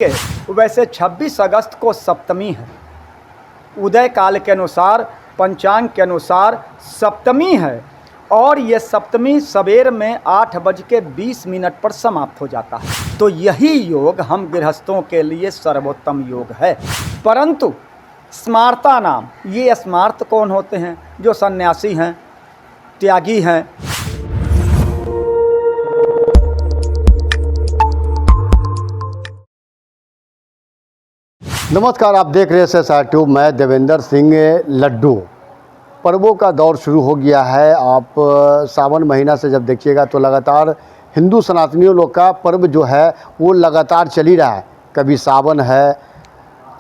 वैसे 26 अगस्त को सप्तमी है। उदय काल के अनुसार, पंचांग के अनुसार सप्तमी है और ये सप्तमी सवेर में 8:20 पर समाप्त हो जाता है। तो यही योग हम गृहस्थों के लिए सर्वोत्तम योग है। परंतु स्मार्ता नाम, ये स्मार्त कौन होते हैं? जो सन्यासी हैं, त्यागी हैं। नमस्कार, आप देख रहे हैं SSR ट्यूब। मैं देवेंद्र सिंह लड्डू। पर्वों का दौर शुरू हो गया है। आप सावन महीना से जब देखिएगा तो लगातार हिंदू सनातनियों लोग का पर्व जो है वो लगातार चल ही रहा है। कभी सावन है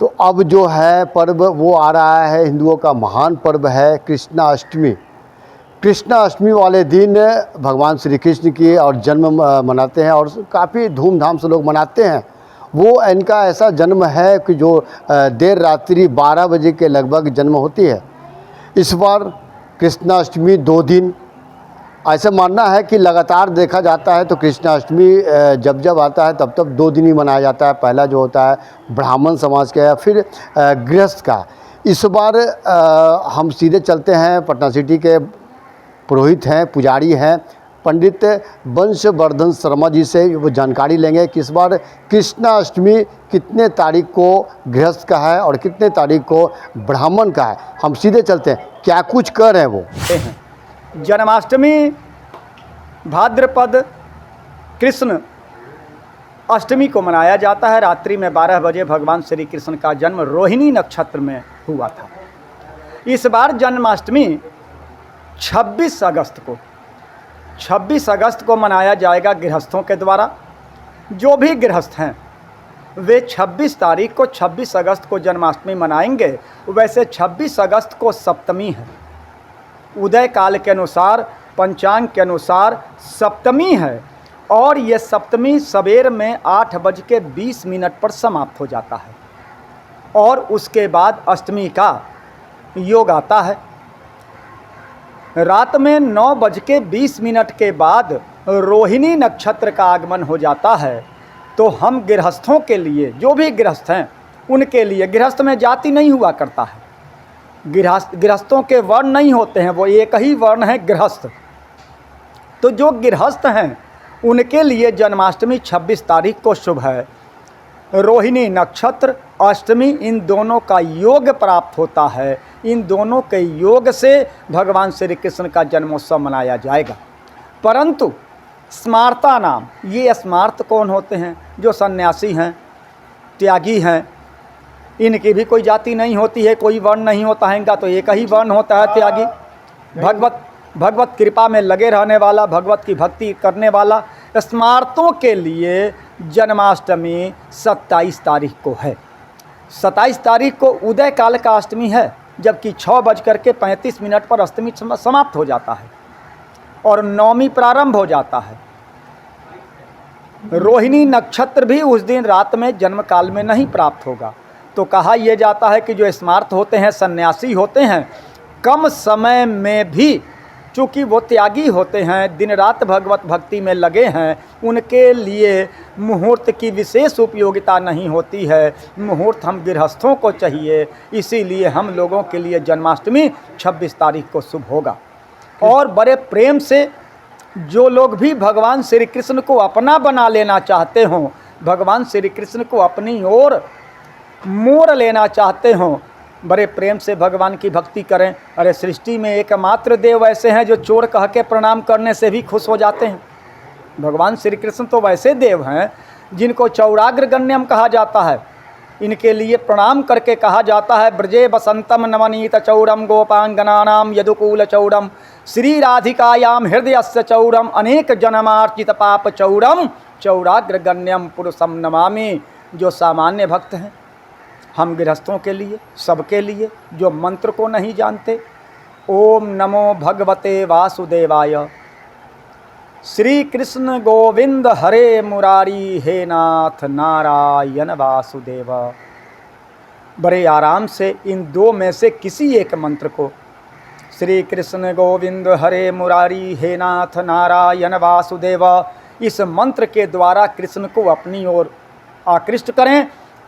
तो अब जो है पर्व वो आ रहा है, हिंदुओं का महान पर्व है कृष्णाष्टमी। कृष्णाष्टमी वाले दिन भगवान श्री कृष्ण की और जन्म मनाते हैं और काफ़ी धूमधाम से लोग मनाते हैं। वो इनका ऐसा जन्म है कि जो देर रात्रि 12 बजे के लगभग जन्म होती है। इस बार कृष्णाष्टमी 2 दिन, ऐसा मानना है कि लगातार देखा जाता है तो कृष्णाष्टमी जब जब आता है तब तब 2 दिन ही मनाया जाता है। पहला जो होता है ब्राह्मण समाज का या फिर गृहस्थ का। इस बार हम सीधे चलते हैं, पटना सिटी के पुरोहित हैं, पुजारी हैं, पंडित वंशवर्धन शर्मा जी से वो जानकारी लेंगे कि इस बार कृष्णाष्टमी कितने तारीख को गृहस्थ का है और कितने तारीख को ब्राह्मण का है। हम सीधे चलते हैं, क्या कुछ कर रहे हैं वो। जन्माष्टमी भाद्रपद कृष्ण अष्टमी को मनाया जाता है। रात्रि में 12 बजे भगवान श्री कृष्ण का जन्म रोहिणी नक्षत्र में हुआ था। इस बार जन्माष्टमी 26 अगस्त को मनाया जाएगा गृहस्थों के द्वारा। जो भी गृहस्थ हैं वे 26 तारीख को 26 अगस्त को जन्माष्टमी मनाएंगे। वैसे 26 अगस्त को सप्तमी है। उदय काल के अनुसार, पंचांग के अनुसार सप्तमी है और ये सप्तमी सवेर में 8:20 पर समाप्त हो जाता है और उसके बाद अष्टमी का योग आता है। रात में 9:20 के बाद रोहिणी नक्षत्र का आगमन हो जाता है। तो हम गृहस्थों के लिए, जो भी गृहस्थ हैं उनके लिए, गृहस्थ में जाति नहीं हुआ करता है, गृहस्थों के वर्ण नहीं होते हैं, वो एक ही वर्ण है गृहस्थ। तो जो गृहस्थ हैं उनके लिए जन्माष्टमी 26 तारीख को शुभ है। रोहिणी नक्षत्र, अष्टमी, इन दोनों का योग प्राप्त होता है। इन दोनों के योग से भगवान श्री कृष्ण का जन्मोत्सव मनाया जाएगा। परंतु स्मार्ता नाम, ये स्मार्त कौन होते हैं? जो सन्यासी हैं, त्यागी हैं। इनकी भी कोई जाति नहीं होती है, कोई वर्ण नहीं होता है इनका, तो एक ही वर्ण होता है त्यागी। भगवत कृपा में लगे रहने वाला, भगवत की भक्ति करने वाला। स्मार्तों के लिए जन्माष्टमी 27 तारीख को है। 27 तारीख को उदय काल का अष्टमी है, जबकि 6:35 पर अष्टमी समाप्त हो जाता है और नवमी प्रारंभ हो जाता है। रोहिणी नक्षत्र भी उस दिन रात में जन्म काल में नहीं प्राप्त होगा। तो कहा यह जाता है कि जो स्मार्त होते हैं, सन्यासी होते हैं, कम समय में भी चूँकि वो त्यागी होते हैं, दिन रात भगवत भक्ति में लगे हैं, उनके लिए मुहूर्त की विशेष उपयोगिता नहीं होती है। मुहूर्त हम गृहस्थों को चाहिए, इसीलिए हम लोगों के लिए जन्माष्टमी 26 तारीख को शुभ होगा। और बड़े प्रेम से जो लोग भी भगवान श्री कृष्ण को अपना बना लेना चाहते हों, भगवान श्री कृष्ण को अपनी ओर मोड़ लेना चाहते हों, बड़े प्रेम से भगवान की भक्ति करें। अरे सृष्टि में एकमात्र देव ऐसे हैं जो चोर कह के प्रणाम करने से भी खुश हो जाते हैं। भगवान श्री कृष्ण तो वैसे देव हैं जिनको चौराग्र गण्यम कहा जाता है। इनके लिए प्रणाम करके कहा जाता है, ब्रजे बसंतम नवनीत चौरम गोपांगनानाम यदुकूल चौरम श्री राधिकायाम हृदयस्य चौरम अनेक जन्मार्चित पाप चौरम चौराग्र गण्यम पुरुषम नमामि। जो सामान्य भक्त हैं, हम गृहस्थों के लिए, सबके लिए, जो मंत्र को नहीं जानते, ओम नमो भगवते वासुदेवाय, श्री कृष्ण गोविंद हरे मुरारी, हे नाथ नारायण वासुदेव। बड़े आराम से इन 2 में से किसी एक मंत्र को, श्री कृष्ण गोविंद हरे मुरारी, हे नाथ नारायण वासुदेव, इस मंत्र के द्वारा कृष्ण को अपनी ओर आकृष्ट करें,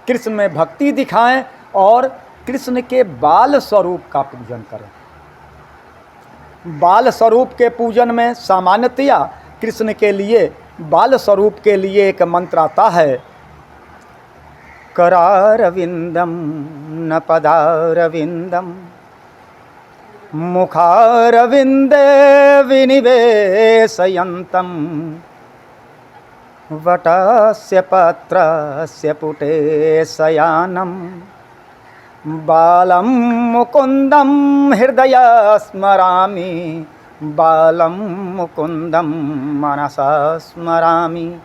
कृष्ण में भक्ति दिखाएं और कृष्ण के बाल स्वरूप का पूजन करें। बाल स्वरूप के पूजन में सामान्यतया कृष्ण के लिए, बाल स्वरूप के लिए एक मंत्र आता है, करारविंदम न पदारविंदम मुखारविंदे विनिवेशयन्तं वटस्य पत्रस्य पुटे शयानं बालं मुकुन्दं हृदय स्मरामि, बालं मुकुन्दं मनसा स्मरामि।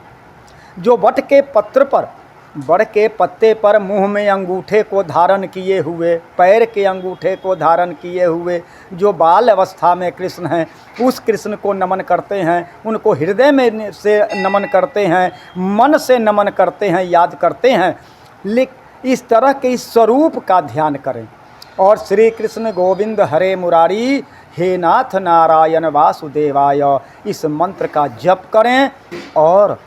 जो वट के पत्र पर, बड़ के पत्ते पर मुंह में अंगूठे को धारण किए हुए, पैर के अंगूठे को धारण किए हुए जो बाल अवस्था में कृष्ण हैं, उस कृष्ण को नमन करते हैं, उनको हृदय में से नमन करते हैं, मन से नमन करते हैं, याद करते हैं। लेकिन इस तरह के इस स्वरूप का ध्यान करें और श्री कृष्ण गोविंद हरे मुरारी, हे नाथ नारायण वासुदेवाय, इस मंत्र का जप करें। और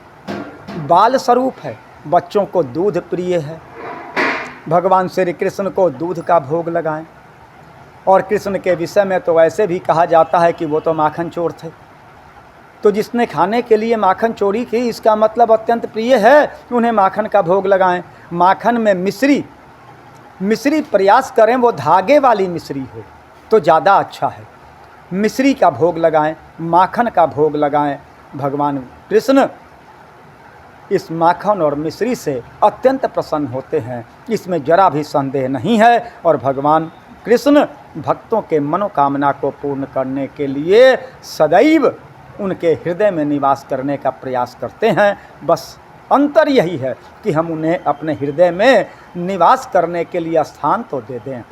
बाल स्वरूप है, बच्चों को दूध प्रिय है, भगवान श्री कृष्ण को दूध का भोग लगाएं। और कृष्ण के विषय में तो ऐसे भी कहा जाता है कि वो तो माखन चोर थे, तो जिसने खाने के लिए माखन चोरी की, इसका मतलब अत्यंत प्रिय है, उन्हें माखन का भोग लगाएं। माखन में मिश्री प्रयास करें वो धागे वाली मिश्री हो तो ज़्यादा अच्छा है। मिश्री का भोग लगाएं, माखन का भोग लगाएं। भगवान कृष्ण इस माखन और मिश्री से अत्यंत प्रसन्न होते हैं, इसमें जरा भी संदेह नहीं है। और भगवान कृष्ण भक्तों के मनोकामना को पूर्ण करने के लिए सदैव उनके हृदय में निवास करने का प्रयास करते हैं। बस अंतर यही है कि हम उन्हें अपने हृदय में निवास करने के लिए स्थान तो दे दें।